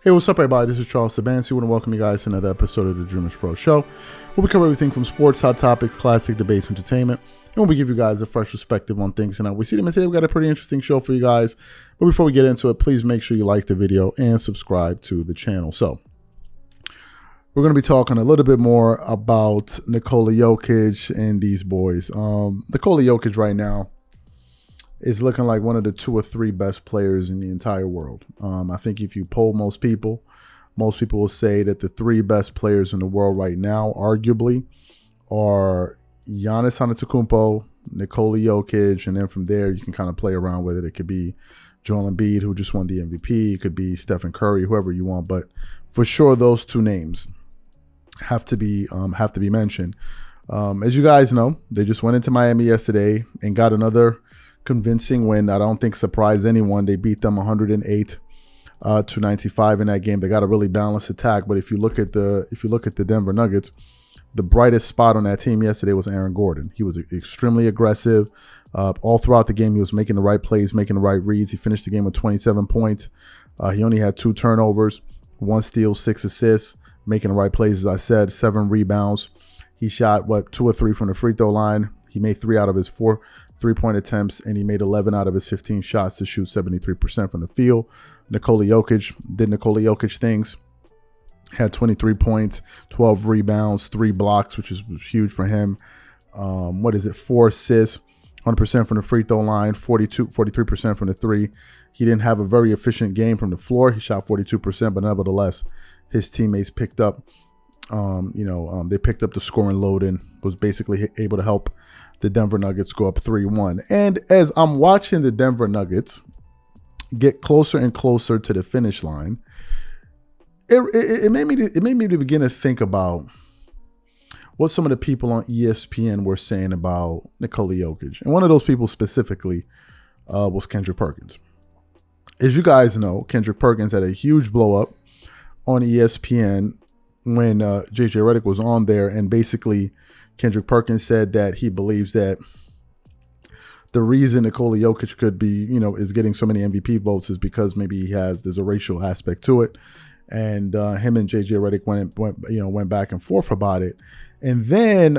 Hey, what's up, everybody? This is Charles Sabansi. I want to welcome you guys to another episode of the Dreamerspro Show, where we cover everything from sports, hot topics, classic debates, entertainment, and we give you guys a fresh perspective on things and how we see them. And today we've got a pretty interesting show for you guys. But before we get into it, please make sure you like the video and subscribe to the channel. So we're going to be talking a little bit more about Nikola Jokic and these boys. Nikola Jokic right now is looking like one of the 2 or 3 best players in the entire world. I think if you poll most people will say that the 3 best players in the world right now, arguably, are Giannis Antetokounmpo, Nikola Jokic, and then from there you can kind of play around with it. It could be Joel Embiid, who just won the MVP. It could be Stephen Curry, whoever you want. But for sure, those 2 names have to be mentioned. As you guys know, they just went into Miami yesterday and got another convincing win. I don't think surprised anyone. They beat them 108 to 95 in that game. They got a really balanced attack, but if you look at the Denver Nuggets, the brightest spot on that team yesterday was Aaron Gordon. He was extremely aggressive all throughout the game. He was making the right plays, making the right reads. He finished the game with 27 points. He only had 2 turnovers, 1 steal, 6 assists, making the right plays, as I said, 7 rebounds. He shot 2 or 3 from the free throw line. He made 3 out of his 4 3-point attempts, and he made 11 out of his 15 shots to shoot 73% from the field. Nikola Jokic did Nikola Jokic things. Had 23 points, 12 rebounds, 3 blocks, which is huge for him. 4 assists, 100% from the free throw line, 43% from the 3. He didn't have a very efficient game from the floor. He shot 42%, but nevertheless, his teammates picked up, they picked up the scoring load and was basically able to help the Denver Nuggets go up 3-1. And as I'm watching the Denver Nuggets get closer and closer to the finish line, it made me to begin to think about what some of the people on ESPN were saying about Nikola Jokic. And one of those people specifically was Kendrick Perkins. As you guys know, Kendrick Perkins had a huge blow up on ESPN when JJ Redick was on there, and basically Kendrick Perkins said that he believes that the reason Nikola Jokic could be, is getting so many MVP votes is because maybe there's a racial aspect to it. And him and JJ Redick went back and forth about it. And then,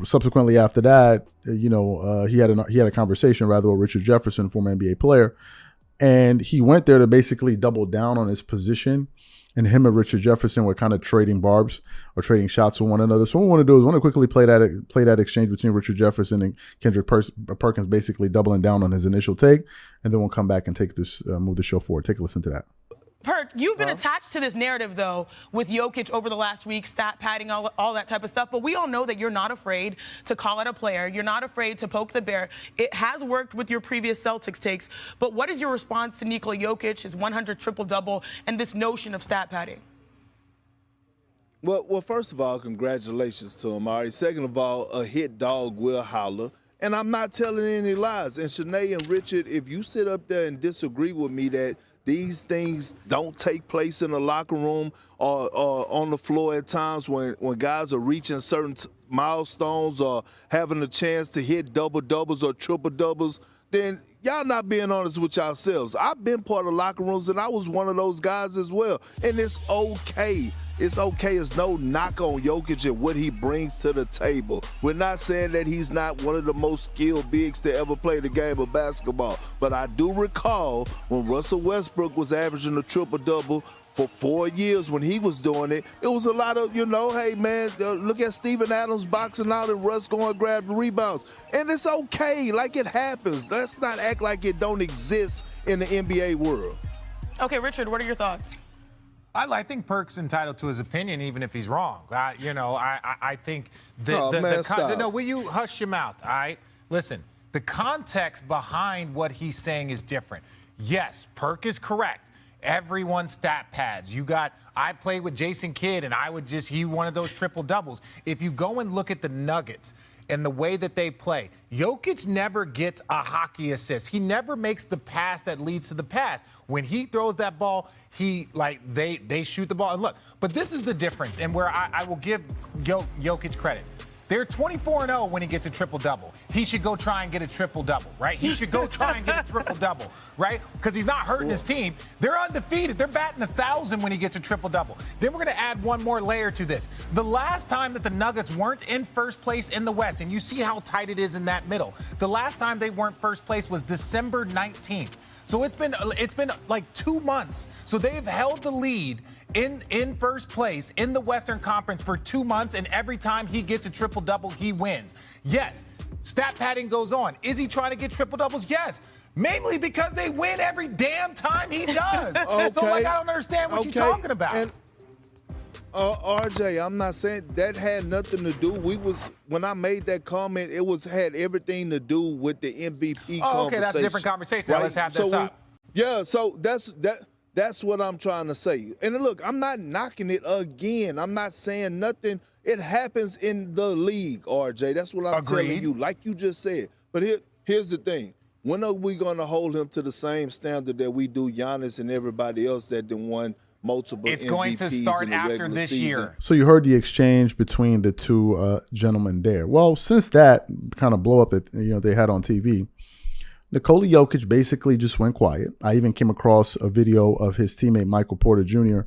subsequently after that, he had a conversation with Richard Jefferson, former NBA player, and he went there to basically double down on his position. And him and Richard Jefferson were kind of trading barbs or trading shots with one another. So what we want to do is quickly play that exchange between Richard Jefferson and Kendrick Perkins, basically doubling down on his initial take, and then we'll come back and move the show forward. Take a listen to that. Perk, you've been attached to this narrative, though, with Jokic over the last week, stat padding, all that type of stuff. But we all know that you're not afraid to call out a player. You're not afraid to poke the bear. It has worked with your previous Celtics takes. But what is your response to Nikola Jokic, his 100 triple-double, and this notion of stat padding? Well, first of all, congratulations to him, Ari. Second of all, a hit dog will holler. And I'm not telling any lies. And Shanae and Richard, if you sit up there and disagree with me that these things don't take place in the locker room or on the floor at times when guys are reaching certain milestones or having a chance to hit double-doubles or triple-doubles, then y'all not being honest with yourselves. I've been part of locker rooms, and I was one of those guys as well. And it's okay. It's okay. It's no knock on Jokic and what he brings to the table. We're not saying that he's not one of the most skilled bigs to ever play the game of basketball. But I do recall when Russell Westbrook was averaging a triple-double for 4 years when he was doing it, it was a lot of, hey, man, look at Steven Adams boxing out and Russ going to grab the rebounds. And it's okay. Like, it happens. Let's not act like it don't exist in the NBA world. Okay, Richard, what are your thoughts? I think Perk's entitled to his opinion, even if he's wrong. I think will you hush your mouth? All right, listen. The context behind what he's saying is different. Yes, Perk is correct. Everyone stat pads. I played with Jason Kidd, and he wanted those triple doubles. If you go and look at the Nuggets and the way that they play, Jokic never gets a hockey assist. He never makes the pass that leads to the pass. When he throws that ball, they shoot the ball. And look, but this is the difference, and where I will give Jokic credit. They're 24-0 when he gets a triple-double. He should go try and get a triple-double, right? He should go try and get a triple-double, right? Because he's not hurting his team. They're undefeated. They're batting 1,000 when he gets a triple-double. Then we're going to add one more layer to this. The last time that the Nuggets weren't in first place in the West, and you see how tight it is in that middle, the last time they weren't first place was December 19th. So it's been like 2 months. So they've held the lead in first place in the Western Conference for 2 months, and every time he gets a triple-double, he wins. Yes, stat padding goes on. Is he trying to get triple-doubles? Yes. Mainly because they win every damn time he does. Okay. So, I don't understand what you're talking about. And, RJ, I'm not saying that had nothing to do. When I made that comment, had everything to do with the MVP conversation. Okay, that's a different conversation. Right? Now let's have this up. So that's what I'm trying to say. And look, I'm not knocking it again. I'm not saying nothing. It happens in the league, RJ. That's what I'm telling you, like you just said. But here's the thing. When are we going to hold him to the same standard that we do Giannis and everybody else that then won multiple It's MVPs going to start in the after this season? year. So you heard the exchange between the two gentlemen there. Well, since that kind of blow up that they had on TV, Nikola Jokic basically just went quiet. I even came across a video of his teammate Michael Porter Jr.,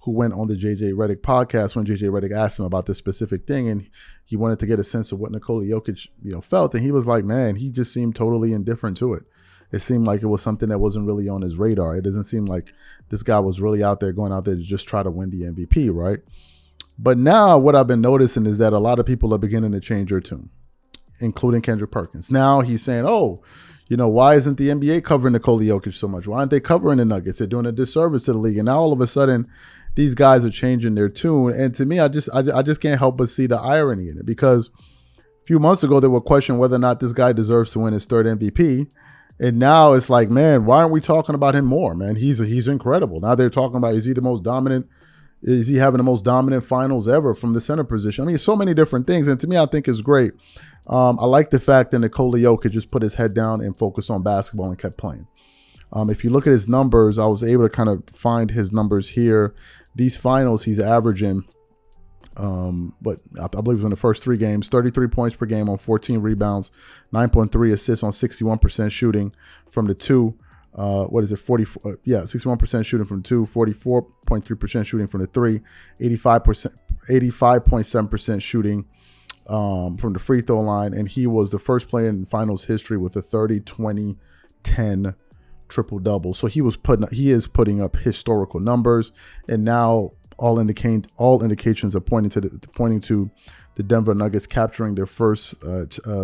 who went on the JJ Redick podcast when JJ Redick asked him about this specific thing, and he wanted to get a sense of what Nikola Jokic felt, and he was like, man, he just seemed totally indifferent to it. It seemed like it was something that wasn't really on his radar. It doesn't seem like this guy was really going out there to just try to win the MVP, right? But now what I've been noticing is that a lot of people are beginning to change their tune, including Kendrick Perkins. Now he's saying, why isn't the NBA covering Nikola Jokic so much? Why aren't they covering the Nuggets? They're doing a disservice to the league. And now all of a sudden, these guys are changing their tune. And to me, I just can't help but see the irony in it, because a few months ago, they were questioning whether or not this guy deserves to win his third MVP. And now it's like, man, why aren't we talking about him more, man? He's incredible. Now they're talking about, is he the most dominant? Is he having the most dominant finals ever from the center position? I mean, so many different things. And to me, I think it's great. I like the fact that Nikola Jokic just put his head down and focused on basketball and kept playing. If you look at his numbers, I was able to kind of find his numbers here. These finals, he's averaging, but I believe it was in the first 3 games, 33 points per game on 14 rebounds, 9.3 assists on 61% shooting from the 2. 61% shooting from 2, 44.3% shooting from the 3, 85.7% shooting from the free throw line, and he was the first player in finals history with a 30-20-10 triple-double. So he is putting up historical numbers, and now all indications are pointing to the Denver Nuggets capturing their first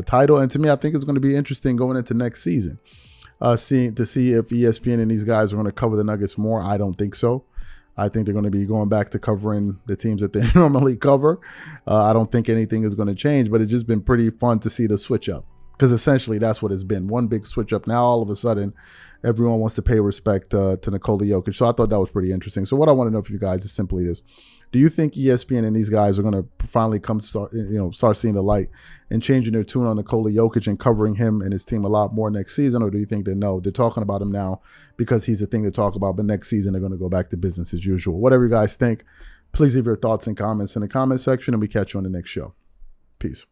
title. And to me, I think it's going to be interesting going into next season, see if ESPN and these guys are going to cover the Nuggets more. I don't think so. I think they're going to be going back to covering the teams that they normally cover. I don't think anything is going to change, but it's just been pretty fun to see the switch up, because essentially that's what it's been. One big switch up. Now all of a sudden, everyone wants to pay respect to Nikola Jokic. So I thought that was pretty interesting. So what I want to know from you guys is simply this. Do you think ESPN and these guys are going to finally start seeing the light and changing their tune on Nikola Jokic and covering him and his team a lot more next season? Or do you think that no, they're talking about him now because he's a thing to talk about, but next season they're going to go back to business as usual? Whatever you guys think, please leave your thoughts and comments in the comment section, and we catch you on the next show. Peace.